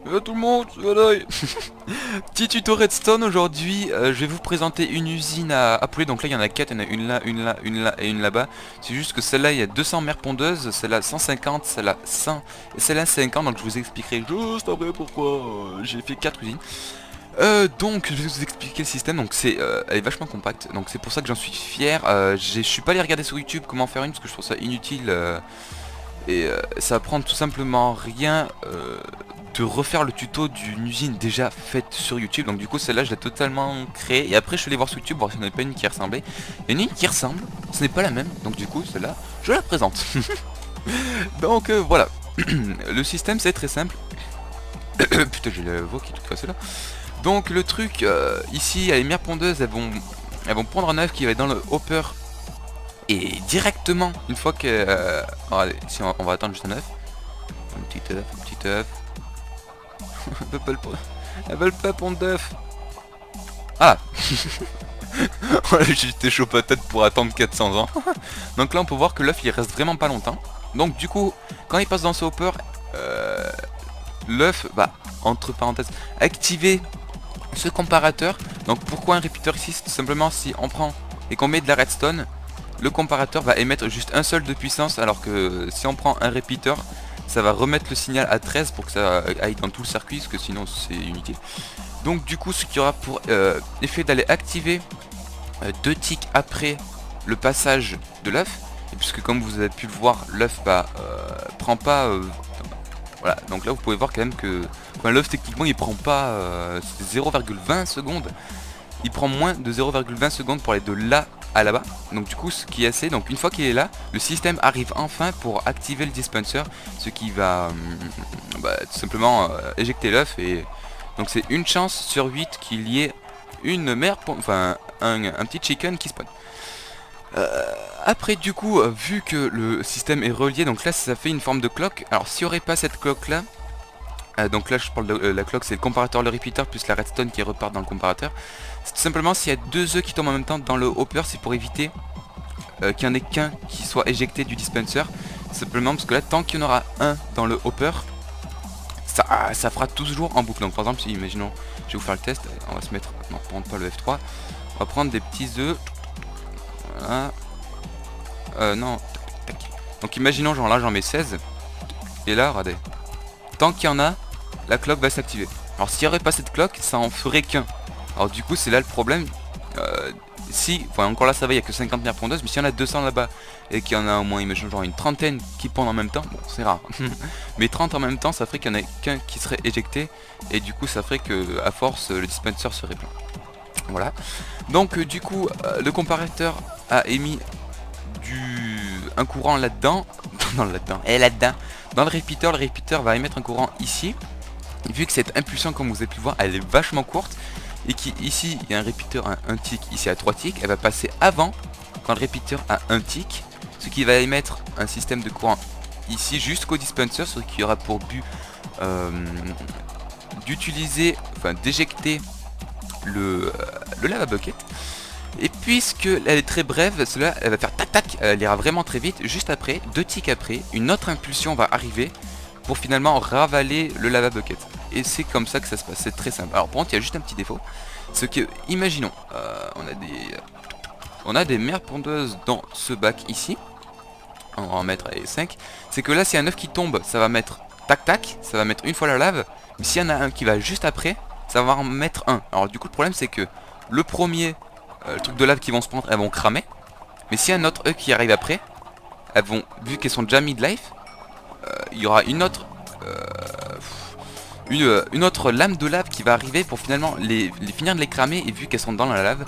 Tout le monde, voilà. Petit tuto redstone aujourd'hui, je vais vous présenter une usine à poulet. Donc là il y en a 4, il y en a une là, une là, une là et une là-bas. C'est juste que celle-là il y a 200 mères pondeuses, celle-là 150, celle-là 100 et celle-là 50. Donc je vous expliquerai juste après pourquoi j'ai fait 4 usines. Donc je vais vous expliquer le système. Donc elle est vachement compacte, donc c'est pour ça que j'en suis fier. Je suis pas allé regarder sur YouTube comment faire une parce que je trouve ça inutile. Ça prend tout simplement rien de refaire le tuto d'une usine déjà faite sur YouTube. Donc du coup celle-là je l'ai totalement créée. Et après je suis allé voir sur YouTube voir s'il n'y en avait pas une qui ressemblait. Il y en a une qui ressemble, ce n'est pas la même. Donc du coup celle-là je la présente. Donc voilà. Le système c'est très simple. Putain j'ai la voix qui est toute cassée là. Donc le truc ici, les mères pondeuses elles vont prendre un œuf qui va être dans le hopper. Et directement, une fois que... allez, si on va attendre juste un œuf. Un petit œuf, un petit œuf. Elles veulent pas pondre d'œuf. Ah. J'étais chaud patate pour attendre 400 ans. Donc là on peut voir que l'œuf il reste vraiment pas longtemps. Donc du coup, quand il passe dans ce hopper, l'œuf va, entre parenthèses, activer ce comparateur. Donc pourquoi un repeater ici? C'est tout simplement si on prend et qu'on met de la redstone, le comparateur va émettre juste un seul de puissance, alors que si on prend un repeater, ça va remettre le signal à 13 pour que ça aille dans tout le circuit, parce que sinon c'est inutile. Donc du coup ce qui aura pour effet d'aller activer 2 ticks après le passage de l'œuf, et puisque comme vous avez pu le voir, l'œuf prend pas... voilà, donc là vous pouvez voir quand même que l'œuf techniquement il prend pas 0,20 secondes. Il prend moins de 0,20 secondes pour aller de là à là-bas. Donc du coup ce qui est assez, donc une fois qu'il est là, le système arrive enfin pour activer le dispenser, ce qui va tout simplement éjecter l'œuf. Et donc c'est une chance sur 8 qu'il y ait une mère, enfin un petit chicken qui spawn. Après du coup, vu que le système est relié, donc là ça fait une forme de clock. Alors s'il n'y aurait pas cette clock là, donc là je parle de la clock, c'est le comparateur, le repeater plus la redstone qui repart dans le comparateur. C'est tout simplement s'il y a 2 œufs qui tombent en même temps dans le hopper, c'est pour éviter qu'il n'y en ait qu'un qui soit éjecté du dispenser. Simplement parce que là tant qu'il y en aura un dans le hopper, ça fera toujours en boucle. Donc par exemple si imaginons, je vais vous faire le test, on va se mettre, non prendre pas le F3, on va prendre des petits œufs. Voilà. Non. Donc imaginons genre là j'en mets 16. Et là regardez, tant qu'il y en a, la cloque va s'activer. Alors s'il n'y aurait pas cette cloque, ça en ferait qu'un. Alors du coup c'est là le problème. Enfin encore là ça va, il n'y a que 50 mères pondeuses, mais s'il y en a 200 là-bas et qu'il y en a au moins, imaginons genre une trentaine qui pondent en même temps, bon c'est rare. Mais 30 en même temps, ça ferait qu'il n'y en ait qu'un qui serait éjecté. Et du coup ça ferait que à force le dispenser serait plein. Voilà. Donc du coup le comparateur a émis un courant là-dedans. Là-dedans. Dans le repeater va émettre un courant ici. Et vu que cette impulsion, comme vous avez pu voir, elle est vachement courte, et qu'ici il y a un repeater à 1 tick, ici à 3 ticks, elle va passer avant quand le repeater a 1 tick, ce qui va émettre un système de courant ici jusqu'au dispenser, ce qui aura pour but d'utiliser, enfin d'éjecter le lava bucket. Et puisque elle est très brève, cela elle va faire tac tac, elle ira vraiment très vite. Juste après, 2 ticks après, une autre impulsion va arriver pour finalement ravaler le lava bucket. Et c'est comme ça que ça se passe, c'est très simple. Alors par contre il y a juste un petit défaut, c'est que imaginons on a des mères pondeuses dans ce bac ici. On va en mettre 5. C'est que là s'il y a un œuf qui tombe, ça va mettre tac tac, ça va mettre une fois la lave. Mais s'il y en a un qui va juste après, ça va en mettre un. Alors du coup le problème c'est que le premier, le truc de lave qui vont se prendre, elles vont cramer. Mais s'il y a un autre œuf qui arrive après, elles vont, vu qu'elles sont déjà mid-life, il y aura une autre lame de lave qui va arriver pour finalement les finir de les cramer. Et vu qu'elles sont dans la lave,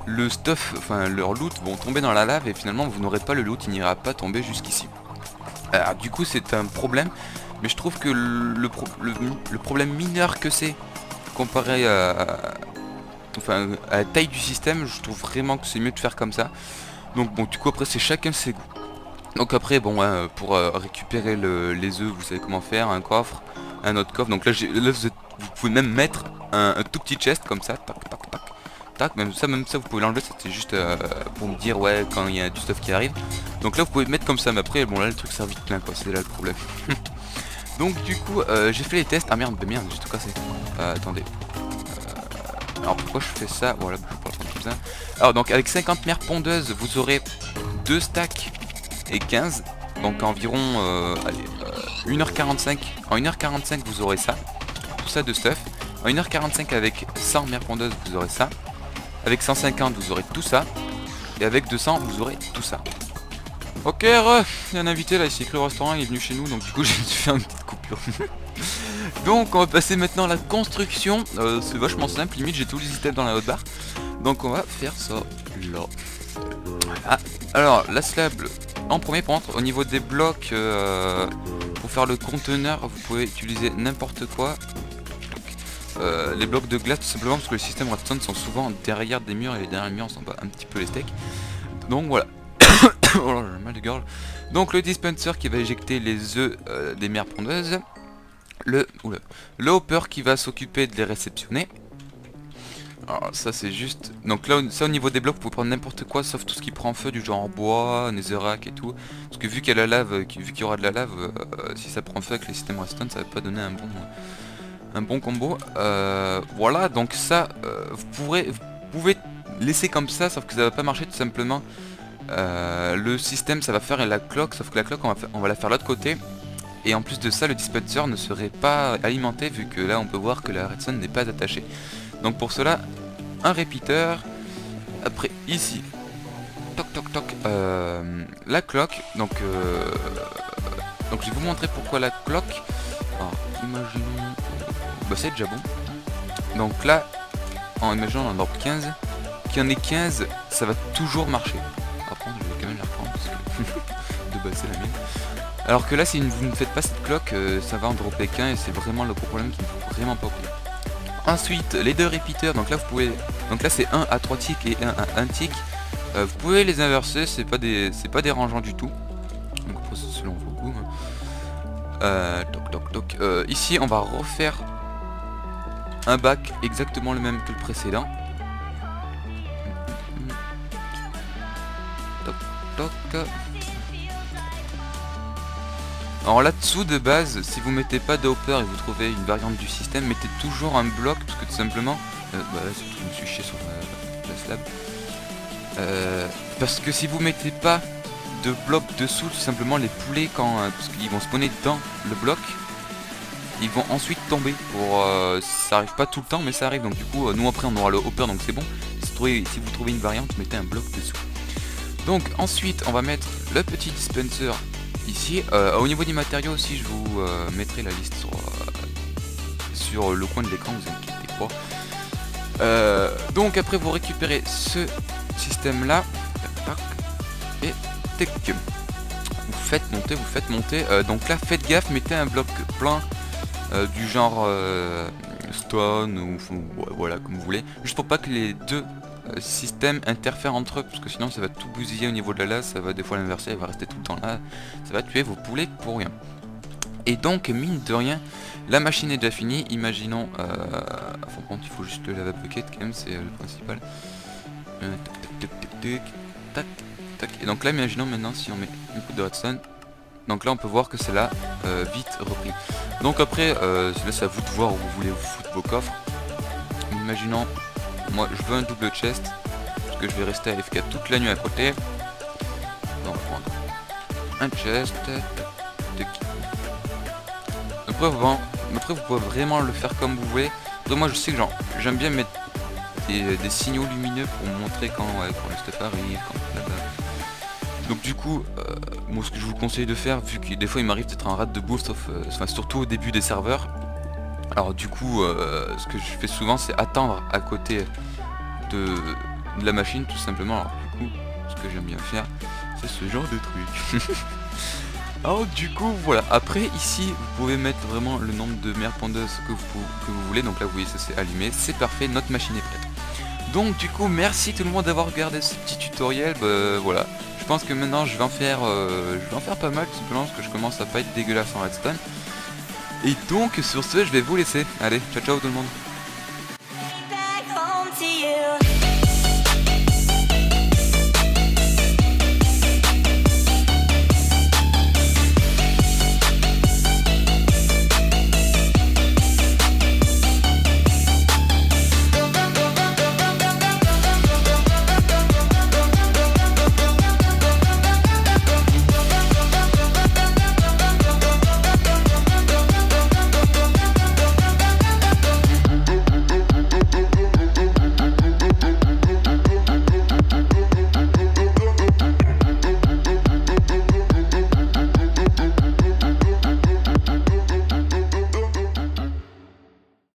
le stuff, enfin leur loot vont tomber dans la lave, et finalement vous n'aurez pas le loot, il n'ira pas tomber jusqu'ici. Alors du coup c'est un problème, mais je trouve que le problème mineur que c'est comparé enfin, à la taille du système, je trouve vraiment que c'est mieux de faire comme ça. Donc bon, du coup après c'est chacun ses goûts. Donc après bon hein, pour récupérer les œufs, vous savez comment faire, un coffre, un autre coffre. Donc là, vous pouvez même mettre un tout petit chest comme ça, tac tac tac tac, même ça vous pouvez l'enlever, c'était juste pour me dire ouais quand il y a du stuff qui arrive. Donc là vous pouvez mettre comme ça, mais après bon là le truc sert vite plein quoi, c'est là le problème. Donc du coup j'ai fait les tests. Ah merde, j'ai tout cassé. Attendez. Alors pourquoi je fais ça? Voilà, je parle comme ça. Alors donc avec 50 mères pondeuses, vous aurez 2 stacks et 15. Donc environ 1h45. En 1h45 vous aurez ça. Tout ça de stuff. En 1h45 avec 100 mères pondeuses vous aurez ça. Avec 150 vous aurez tout ça. Et avec 200 vous aurez tout ça. Ok, il y a un invité là, ici, le restaurant, il est venu chez nous, donc du coup j'ai dû faire une petite coupure. Donc on va passer maintenant à la construction. C'est vachement simple, limite j'ai tous les items dans la hotbar. Donc on va faire ça là. Ah, alors la slab, en premier par contre, au niveau des blocs, pour faire le conteneur, vous pouvez utiliser n'importe quoi. Les blocs de glace tout simplement parce que les systèmes redstone sont souvent derrière des murs et les derrière les murs sont pas un petit peu les steaks. Donc voilà. Oh là, j'ai mal de gorge. Donc le dispenser qui va éjecter les œufs des mères pondeuses. Le hopper qui va s'occuper de les réceptionner. Alors ça c'est juste... Donc là ça au niveau des blocs vous pouvez prendre n'importe quoi sauf tout ce qui prend feu du genre bois, netherrack et tout. Parce que vu qu'il y a la lave, vu qu'il y aura de la lave, si ça prend feu avec les systèmes redstone ça va pas donner un bon combo. Voilà donc ça vous pouvez laisser comme ça sauf que ça va pas marcher tout simplement. Le système ça va faire la cloque sauf que la cloque on va la faire de l'autre côté. Et en plus de ça le dispenser ne serait pas alimenté vu que là on peut voir que la redstone n'est pas attachée. Donc pour cela un repeater. Après ici toc toc toc la cloque. Donc je vais vous montrer pourquoi la cloque. Alors imaginons. Bah c'est déjà bon. Donc là en imaginant on en drop 15. Qu'il y en ait 15 ça va toujours marcher. Par contre je vais quand même la reprendre parce que de base c'est la mienne. Alors que là si vous ne faites pas cette cloque ça va en dropper qu'un et c'est vraiment le gros problème qui ne faut vraiment pas oublier. Ensuite les deux repeaters, donc là vous pouvez. Donc là c'est 1 à 3 ticks et 1 à 1 tick. Vous pouvez les inverser, c'est pas dérangeant du tout. Donc après c'est selon vos goûts. Toc toc toc. Ici on va refaire un bac exactement le même que le précédent. Toc toc. Alors là-dessous de base, si vous mettez pas de hopper et vous trouvez une variante du système, mettez toujours un bloc parce que tout simplement, bah là je me suis chié sur la slab. Parce que si vous mettez pas de bloc dessous, tout simplement les poulets parce qu'ils vont spawner dans le bloc, ils vont ensuite tomber. Ça arrive pas tout le temps mais ça arrive donc du coup nous après on aura le hopper donc c'est bon. Si vous trouvez une variante, mettez un bloc dessous. Donc ensuite on va mettre le petit dispenser. Ici, au niveau des matériaux aussi, je vous mettrai la liste sur le coin de l'écran, vous inquiétez pas. Donc après vous récupérez ce système là, et tac, vous faites monter, donc là faites gaffe, mettez un bloc plein du genre stone ou voilà comme vous voulez, juste pour pas que les deux système interfère entre eux parce que sinon ça va tout bousiller au niveau de la lave, ça va des fois l'inverser, elle va rester tout le temps là, ça va tuer vos poulets pour rien. Et donc mine de rien la machine est déjà finie, imaginons il faut juste le lava bucket quand même, c'est le principal. Tac tac. Et donc là imaginons maintenant si on met une coupe de redstone, donc là on peut voir que c'est là vite repris. Donc après là c'est à vous de voir où vous voulez vous foutre vos coffres. Imaginons moi je veux un double chest parce que je vais rester à AFK toute la nuit à côté. Donc on va prendre un chest. Après vous pouvez vraiment le faire comme vous voulez. Donc moi je sais que j'aime bien mettre des signaux lumineux pour montrer quand le stuff arrive, quand là-bas. Donc du coup moi ce que je vous conseille de faire, vu que des fois il m'arrive d'être en rate de bourse, surtout au début des serveurs. Alors du coup ce que je fais souvent c'est attendre à côté de la machine tout simplement. Alors du coup ce que j'aime bien faire c'est ce genre de truc. Alors du coup voilà, après ici vous pouvez mettre vraiment le nombre de mères pondeuses que vous voulez. Donc là vous voyez ça c'est allumé, c'est parfait, notre machine est prête. Donc du coup merci tout le monde d'avoir regardé ce petit tutoriel. Voilà, je pense que maintenant je vais en faire pas mal tout simplement parce que je commence à pas être dégueulasse en redstone. Et donc sur ce je vais vous laisser. Allez, ciao ciao tout le monde.